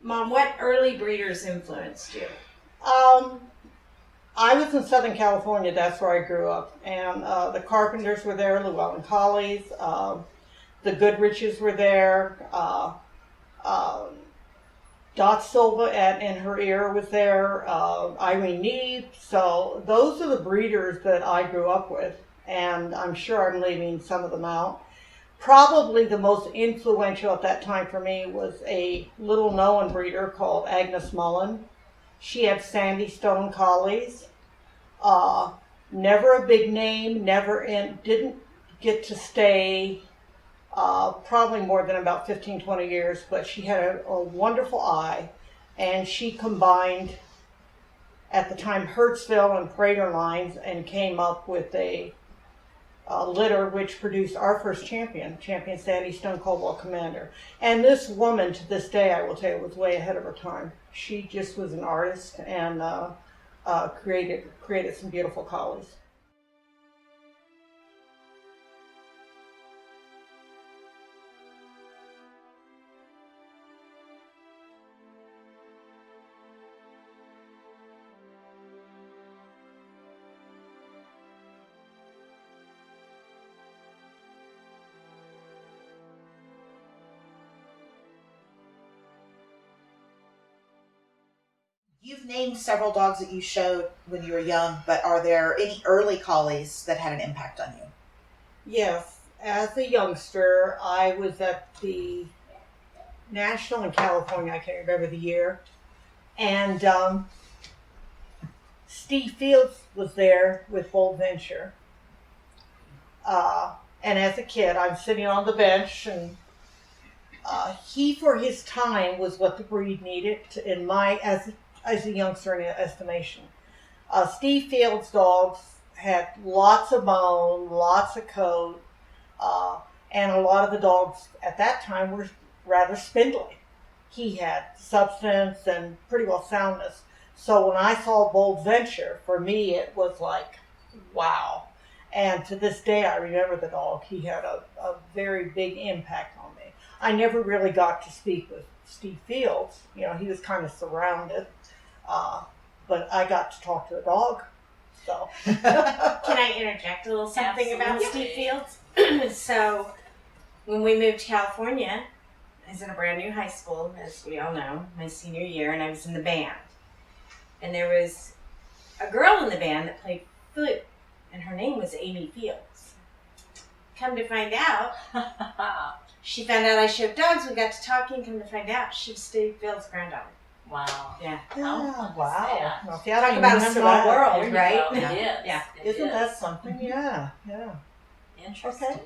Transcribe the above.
Mom, what early breeders influenced you? I was in Southern California. That's where I grew up, and the Carpenters were there, Llewellyn Collies. The Goodriches were there. Dot Silva in her era was there. Irene Neve. So those are the breeders that I grew up with, and I'm sure I'm leaving some of them out. Probably the most influential at that time for me was a little known breeder called Agnes Mullen. She had Sandy Stone Collies. Never a big name, didn't get to stay probably more than about 15, 20 years, but she had a wonderful eye, and she combined at the time Hertzville and Prater lines and came up with a litter which produced our first champion Sandy Stone Cobalt Commander. And this woman, to this day, I will tell you, was way ahead of her time. She just was an artist and created some beautiful collies. You've named several dogs that you showed when you were young, but are there any early collies that had an impact on you? Yes, as a youngster, I was at the National in California, I can't remember the year, and Steve Fields was there with Bold Venture. And as a kid, I'm sitting on the bench, and he, for his time, was what the breed needed in my, as a youngster in estimation. Steve Fields' dogs had lots of bone, lots of coat, and a lot of the dogs at that time were rather spindly. He had substance and pretty well soundness. So when I saw Bold Venture, for me it was like, wow. And to this day I remember the dog. He had a very big impact on me. I never really got to speak with Steve Fields. You know, he was kind of surrounded. But I got to talk to the dog. So Can I interject a little something about Steve Fields? So when we moved to California, I was in a brand new high school, as we all know, my senior year, and I was in the band. And there was a girl in the band that played flute, and her name was Amy Fields. Come to find out, she found out I showed dogs. We got to talking. Come to find out, she was Steve Fields' granddaughter. Wow. Yeah. Yeah, wow. Well, see, I Talk don't about a remember small that. world, There you right? go. It is. Yeah. It Isn't is. that something? Yeah, yeah. Interesting. Okay.